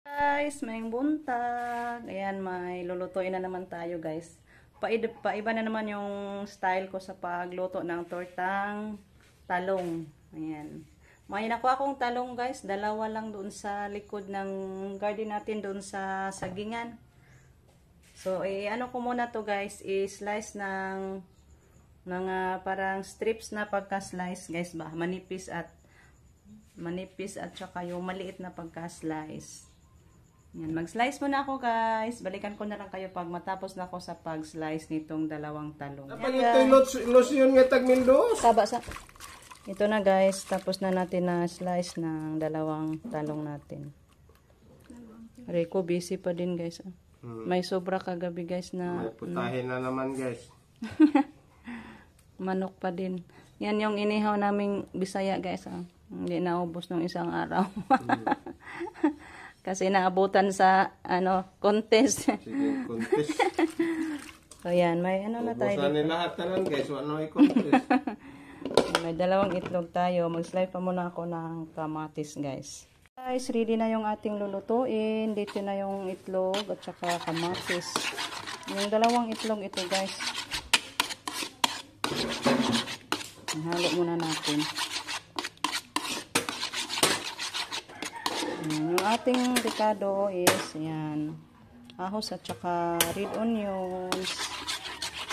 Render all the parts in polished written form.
Guys, may buntag. Ayan, may lulutuin na naman tayo, guys. Paiba na naman yung style ko sa pagluto ng tortang talong. Ayan. May nakuha akong talong, guys. Dalawa lang doon sa likod ng garden natin doon sa sagingan. So, ano ko muna to, guys, i-slice ng mga parang strips na pagka-slice, guys ba? Manipis at saka yung maliit na pagka-slice. Yan, mag-slice muna ako, guys. Balikan ko na lang kayo pag matapos na ako sa pag-slice nitong dalawang talong. Dapat ito ilusyon nga tagmindos. Saba sa. Ito na, guys. Tapos na natin na slice ng dalawang talong natin. Rico, busy pa din, guys. May sobra kagabi, guys, na May putahin na naman, guys. manok pa din. Yan yung inihaw naming Bisaya, guys. Hindi naubos ng isang araw. Kasi naabutan sa contest. Sige, contest. So yan, may na tayo. Ubusan ni lahat na lang, guys. Ano ay contest? May dalawang itlog tayo. Mag-slice pa muna ako ng kamatis, guys. Guys, ready na yung ating lulutuin. Dito na yung itlog at saka kamatis. Yung dalawang itlog ito, guys. Halo muna natin. Yung ating ricado is yan, ahos at saka red onions.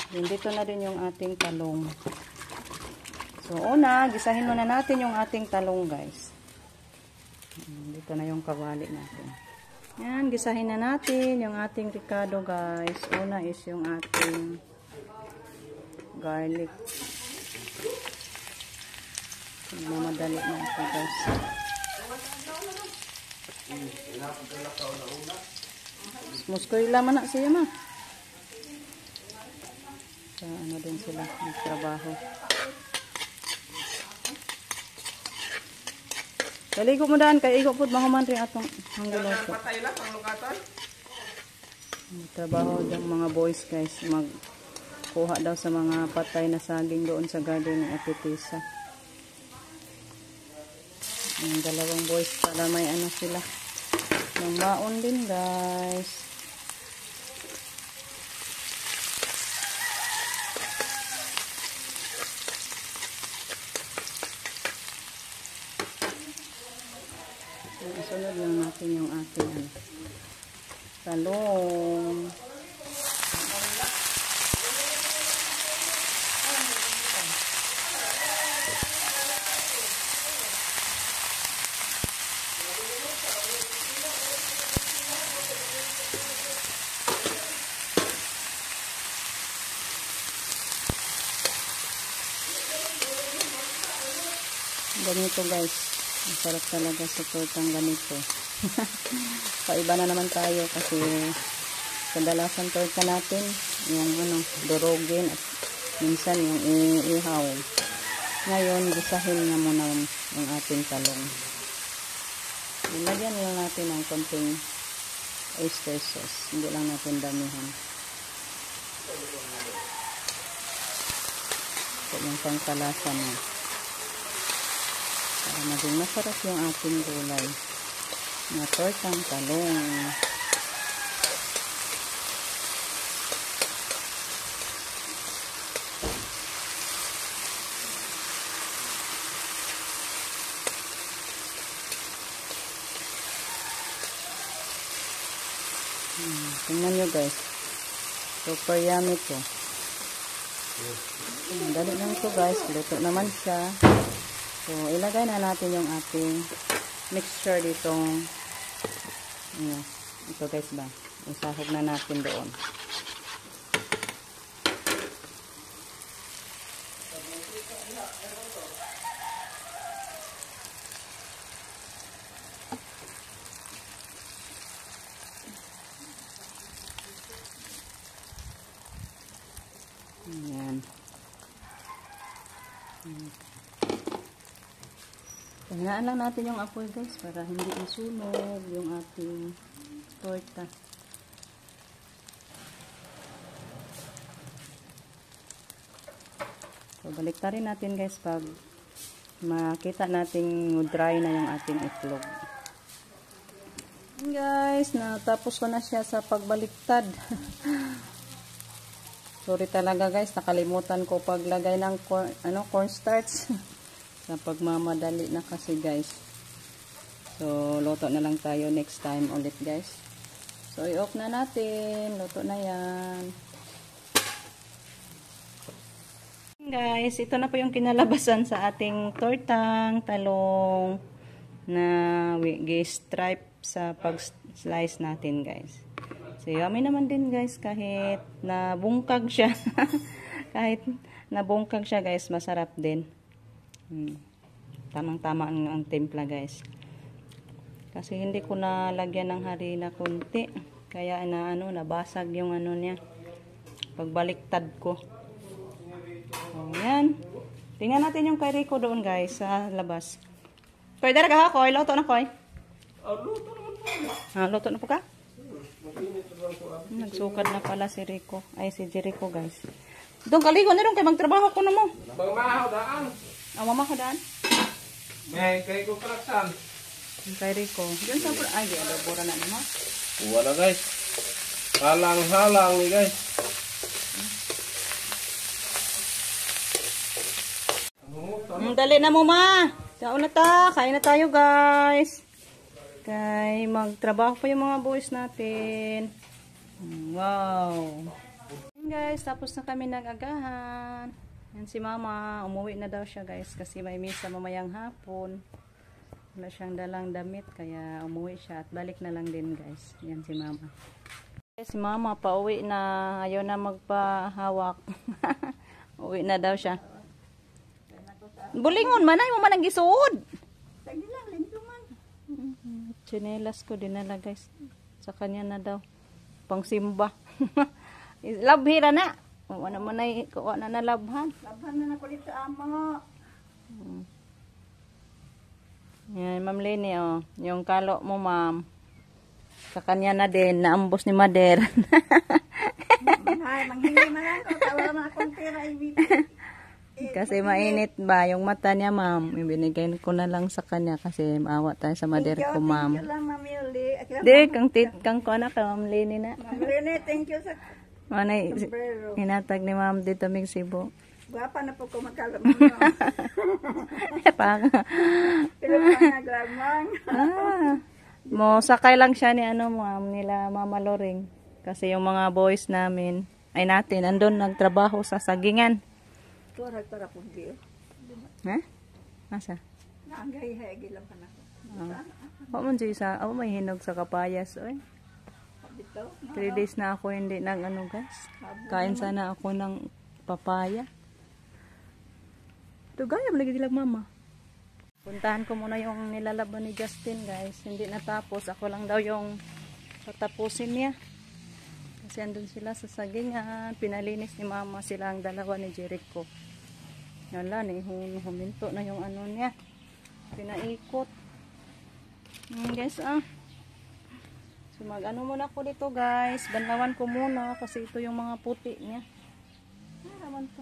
Dito na din yung ating talong. So una, gisahin muna natin yung ating talong, guys. Dito na yung kawali natin. Yan, gisahin na natin yung ating ricado, guys. Una is yung ating garlic. Mamadali na ito, guys. Muskoy laman na siya, ma. Sa ano din sila nagtrabaho. Kaligo mo daan kay igo pud mahuman rin atong hangguloto. Patay lang ang lukatan. Trabaho ng mga boys, guys, magkuha daw sa mga patay na saging doon sa garden ng Ate Tisa. Ang dalawang boys para may ano sila. Ng baon din, guys. Isunod lang natin yung ating talong. Ganito, guys, ang sarap talaga sa tortang ganito. Paiba na naman tayo kasi kadalasan torta natin yung durogin at minsan yung ihaw. Ngayon gisahin na muna yung ating talong. Ilagyan lang natin ng konting oyster sauce, hindi lang natin damihan. Ito yung pangkalasa na para maging masarap yung ating gulay na tortang talong. Tingnan nyo, guys, super yummy to. Dali lang to, guys, luto naman siya. So, ilagay na natin yung ating mixture ditong ito, guys, ba? Isahog na natin doon. Ayan. Tingnan lang natin yung apoy, guys, para hindi isunog yung ating torta. So, baliktarin natin, guys, pag makita nating dry na yung ating itlog. Guys, natapos ko na siya sa pagbaliktad. Sorry talaga guys, nakalimutan ko paglagay ng cornstarch. Sa pagmamadali na kasi guys. So, luto na lang tayo next time ulit guys. So, i-off na natin. Luto na yan. Guys, ito na po yung kinalabasan sa ating tortang talong na stripe sa pag-slice natin guys. So, yummy naman din guys kahit nabungkag siya. Kahit nabungkag siya guys, masarap din. Tamang-tama ang timpla guys. Kasi hindi ko na lagyan ng harina kunti. Kaya nabasag yung niya. Pagbaliktad ko. So, yan. Tingnan natin yung kay Rico doon guys sa labas. Koy, dara ka ha, Koy. Luto na, Koy. Luto naman po. Luto na po ka? Nagsukad na pala si Rico. Ay, si Jericho guys. Doon kaligo na doon kay magtrabaho ko na mo. Bang mahaw daan. Mama ka daan? May kay ko kalaksan. Kay Rico. Diyan sa ay, di adobora na naman. Wala guys. Halang-halang ni guys. Dali na mo ma. Kaon na ta. Kain na tayo guys. Kay magtrabaho pa yung mga boys natin. Wow. Guys, tapos na kami nag-agahan. Yan si mama. Umuwi na daw siya guys. Kasi may misa mamayang hapon. Wala siyang dalang damit. Kaya umuwi siya. At balik na lang din guys. Yan si mama. Si mama pauwi na. Ayaw na magpahawak. Uwi na daw siya. Bulingon man ay mo man ang gisuod. Chinelas ko dinala guys. Sa kanya na daw. Pangsimba. Labhira na. Wala man ay kuha na labhan. Labhan na na ko dito amo. Yan, Ma'am Leni oh. Yung kalo mo ma'am. Sa kanya na din. Naambos ni Mader. Ay, manghingi man ako. Tawala na akong tira ibig. Kasi mainit ba yung mata niya ma'am. Ibinigay ko na lang sa kanya kasi maawa tayo sa Mader ko ma'am. Thank you lang, Ma'am Yuli. Di, kang ko na ka Ma'am Leni na. Ma'am Leni, thank you sa Manay, sombrero. inatag ni ma'am dito mig Cebu. Guwapa na po ko magkalam. Pang. Pero pangaglamang. Mo sakay lang siya ni ma'am nila Mama Loring. Kasi yung mga boys namin ay natin andun nagtrabaho sa sagingan. Turag para po di. Ha? Asa? Naanggay hagi lang pa na ko. Wa man siya sa may hinog sa kapayas oy. Dito. 3 days na ako hindi nang guys. Kain sana ako ng papaya. Ito gaya mo lagi dilag mama. Puntahan ko muna yung nilalaban ni Justin guys. Hindi natapos. Ako lang daw yung patapusin niya. Kasi andun sila sa sagingan. Pinalinis ni mama sila ang dalawa ni Jericho. Yan lang eh. Huminto na yung niya. Pinaikot. Guys So muna ko dito guys. Banlawan ko muna kasi ito yung mga puti niya. Naman to.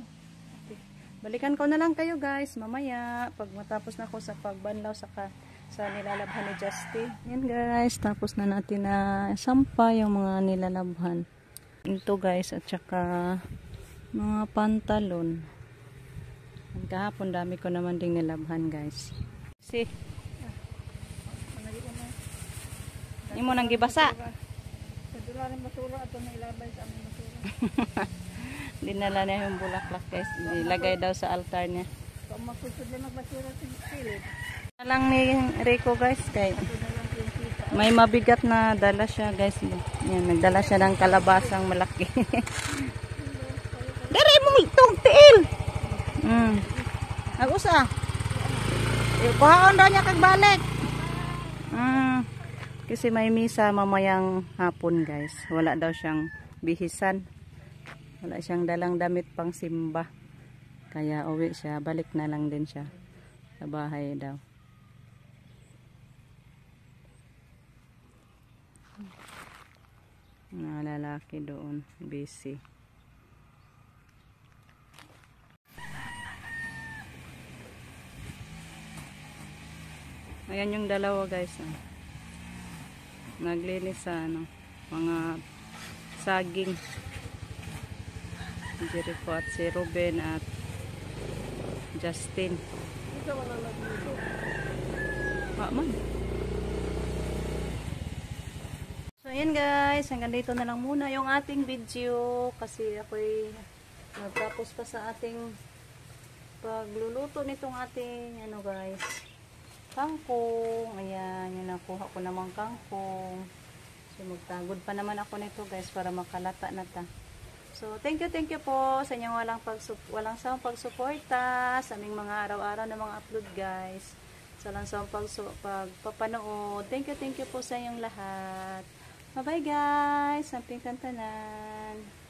Okay. Balikan ko na lang kayo guys mamaya pag matapos na ako sa pagbanlaw sa nilalabhan ni Justin. Yan guys, tapos na natin na sampa yung mga nilalabhan. Ito guys at saka mga pantalon. Kahapon dami ko naman ding nilabhan guys. See? Hindi mo nang gibasa. Padula rin basura ato na ilabay sa aming basura. Dinala niya yung bulaklak guys. Ilagay daw sa altar niya. Kung makusod na magbasura sa pilit. Lang ni Rico guys kay may mabigat na dala siya guys. Yan, nagdala siya ng kalabasang malaki. Dere mo itong tiil. Nagusa. Kuhaon daw niya kag balik. Kasi may misa mamayang hapon guys. Wala daw siyang bihisan. Wala siyang dalang damit pang simba. Kaya uwi siya. Balik na lang din siya. Sa bahay daw. Mga lalaki doon. Busy. Ayan yung dalawa guys. naglinis sa ano, mga saging. Si Jericho at si Ruben at Justin. Ito wala nagluto. Man. So ayan guys, hanggang dito na lang muna yung ating video kasi ako'y nagtapos pa sa ating pagluluto nitong ating ano guys, kangkong. Ayan, yung nakuha ko namang kangkong. So magtagod pa naman ako nito guys para makalata na ta. So thank you po sa inyong walang sawang pagsuporta sa aming mga araw-araw na mga upload guys. Sa walang sawang pagpapanood. Thank you po sa inyong lahat. Bye bye guys. Samping tantanan.